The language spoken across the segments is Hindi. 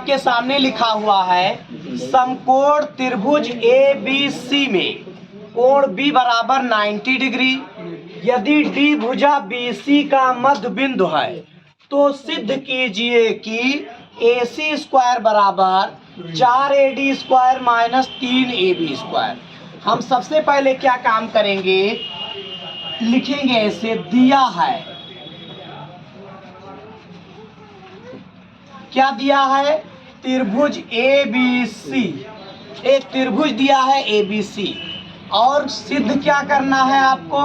के सामने लिखा हुआ है समकोण त्रिभुज ए बी सी में कोण बी बराबर 90 डिग्री। यदि डी भुजा बी सी का मध्य बिंदु है तो सिद्ध कीजिए कि ए सी स्क्वायर बराबर 4AD square minus 3AB square. हम सबसे पहले क्या काम करेंगे, लिखेंगे ऐसे दिया है, क्या दिया है, त्रिभुज ए बी सी, एक त्रिभुज दिया है ए बी सी और सिद्ध क्या करना है आपको,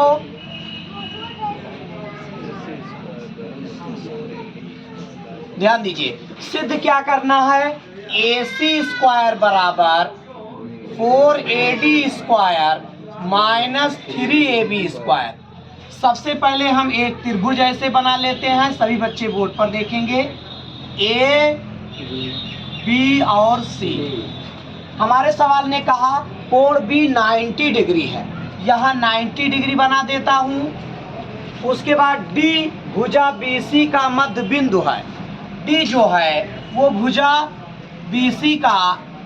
ध्यान दीजिए, सिद्ध क्या करना है, ए सी स्क्वायर बराबर 4AD square minus 3AB square. सबसे पहले हम एक त्रिभुज ऐसे बना लेते हैं, सभी बच्चे बोर्ड पर देखेंगे, ए बी और सी। हमारे सवाल ने कहा कोण बी 90 डिग्री है, यहाँ 90 डिग्री बना देता हूँ। उसके बाद डी भुजा बी सी का मध्य बिंदु है, डी जो है वो भुजा बी सी का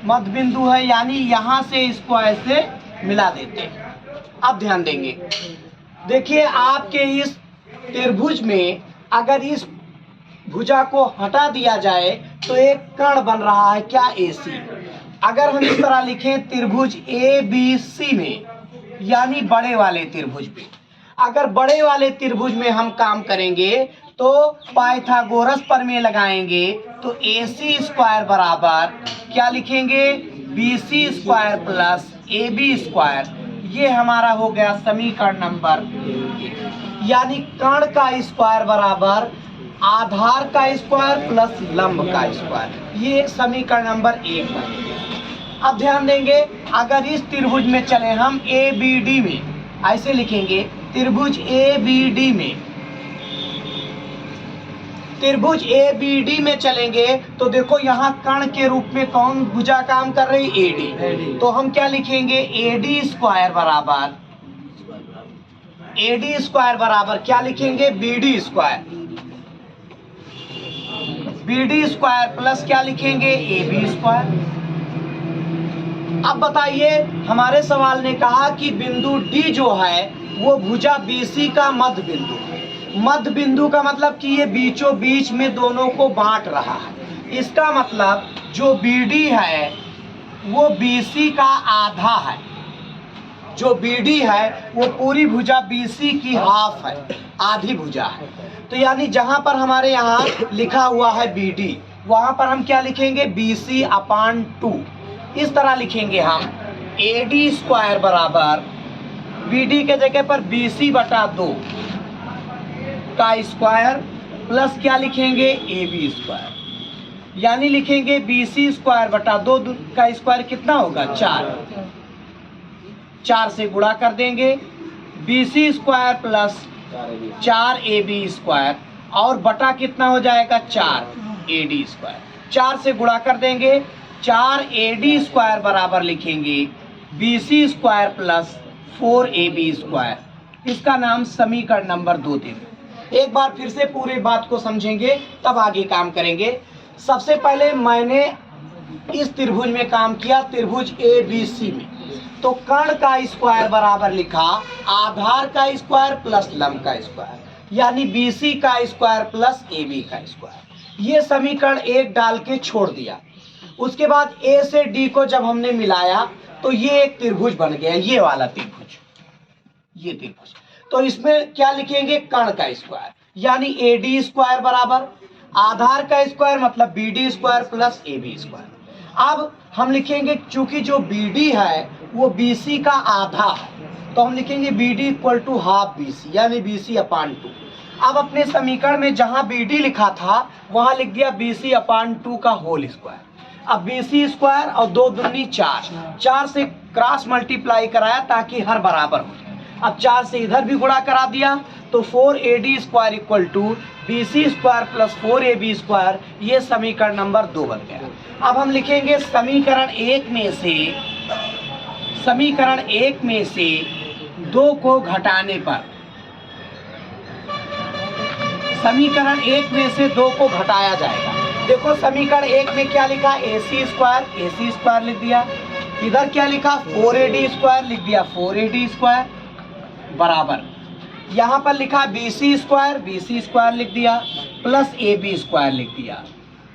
मध्य बिंदु है, यानी यहाँ से इसको ऐसे मिला देते हैं। अब ध्यान देंगे, देखिए आपके इस त्रिभुज में अगर इस भुजा को हटा दिया जाए तो एक कर्ण बन रहा है, क्या, AC। अगर हम इस तरह लिखें त्रिभुज ए बी सी में, यानी बड़े वाले त्रिभुज में, अगर बड़े वाले त्रिभुज में हम काम करेंगे तो पाइथागोरस प्रमेय लगाएंगे तो AC स्क्वायर बराबर क्या लिखेंगे, BC square plus AB square. ये हमारा हो गया समीकरण नंबर 1, यानी कर्ण का स्क्वायर बराबर आधार का स्क्वायर प्लस लंब का स्क्वायर। ये समीकरण नंबर 1 है। अब ध्यान देंगे, अगर इस त्रिभुज में चले हम ABD में, ऐसे लिखेंगे त्रिभुज ABD में, त्रिभुज ABD में चलेंगे तो देखो यहाँ कर्ण के रूप में कौन भुजा काम कर रही, AD। तो हम क्या लिखेंगे, AD स्क्वायर बराबर, AD स्क्वायर बराबर क्या लिखेंगे, BD square, BD square plus क्या लिखेंगे, AB स्क्वायर। अब बताइए, हमारे सवाल ने कहा कि बिंदु D जो है वो भुजा BC का मध्य बिंदु है। मध्य बिंदु का मतलब कि ये बीचों बीच में दोनों को बांट रहा है। इसका मतलब जो BD है वो BC का आधा है, जो BD है वो पूरी भुजा BC की हाफ है, आधी भुजा है। तो यानी जहां पर हमारे यहाँ लिखा हुआ है BD, वहां पर हम क्या लिखेंगे, BC/2। इस तरह लिखेंगे हम AD स्क्वायर बराबर BD के जगह पर BC/2 का स्क्वायर प्लस क्या लिखेंगे, AB स्क्वायर, यानी लिखेंगे BC स्क्वायर बटा 2 का स्क्वायर कितना होगा, 4 से गुणा कर देंगे, BC square plus 4AB square और बटा कितना हो जाएगा, 4AD स्क्वायर। 4 से गुणा कर देंगे, 4AD स्क्वायर बराबर लिखेंगे BC square plus 4AB square. इसका नाम समीकरण नंबर 2 देंगे। एक बार फिर से पूरी बात को समझेंगे तब आगे काम करेंगे। सबसे पहले मैंने इस त्रिभुज में काम किया, त्रिभुज ABC में, तो कर्ण का स्क्वायर बराबर लिखा आधार का स्क्वायर प्लस लंब का स्क्वायर, यानी BC का स्क्वायर प्लस AB का स्क्वायर। ये समीकरण 1 डाल के छोड़ दिया। उसके बाद A से D को जब हमने मिलाया तो ये एक त्रिभुज बन गया, ये वाला त्रिभुज, ये त्रिभुज। तो इसमें क्या लिखेंगे, कर्ण का स्क्वायर, यानी AD स्क्वायर बराबर आधार का स्क्वायर मतलब BD square plus AB square. अब हम लिखेंगे, चूंकि जो BD है वो BC का आधा है, तो हम लिखेंगे BD equal to half BC, यानी BC/2। अब अपने समीकरण में जहां BD लिखा था वहां लिख दिया BC/2 का होल स्क्वायर। अब BC स्क्वायर और 2 दूनी 4 से क्रॉस मल्टीप्लाई कराया ताकि हर बराबर हो। अब 4 से इधर भी गुणा करा दिया तो 4AD square equal to BC square plus 4AB square. ये समीकरण नंबर 2 बन गया। अब हम लिखेंगे समीकरण 1 में से 2 को घटाने पर, समीकरण 1 में से 2 को घटाया जाएगा। देखो समीकरण 1 में क्या लिखा, AC स्क्वायर लिख दिया। इधर क्या लिखा, 4AD स्क्वायर लिख दिया, 4AD स्क्वायर बराबर यहाँ पर लिखा BC स्क्वायर लिख दिया, प्लस AB स्क्वायर लिख दिया,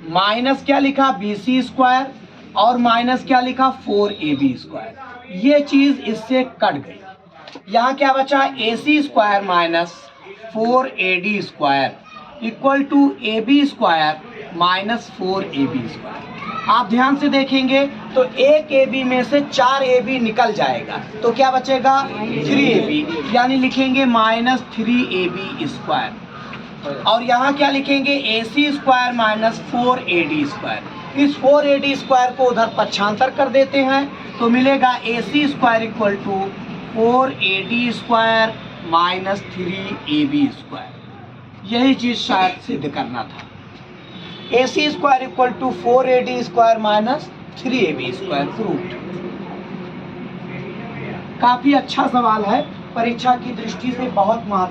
माइनस क्या लिखा BC स्क्वायर और माइनस क्या लिखा 4AB स्क्वायर। ये चीज इससे कट गई। यहाँ क्या बचा, AC square minus 4AD square equal to AB square minus 4AB square. आप ध्यान से देखेंगे तो एक AB में से 4AB निकल जाएगा, तो क्या बचेगा 3AB, यानी लिखेंगे माइनस 3AB स्क्वायर। और यहाँ क्या लिखेंगे, AC square minus 4AD square. इस 4AD स्क्वायर को उधर पक्षांतर कर देते हैं तो मिलेगा AC square equal to 4AD square minus 3AB square. यही चीज शायद सिद्ध करना था। AC square equal to 4AD square minus 3AB square proved. काफी अच्छा सवाल है, परीक्षा की दृष्टि से बहुत महत्वपूर्ण।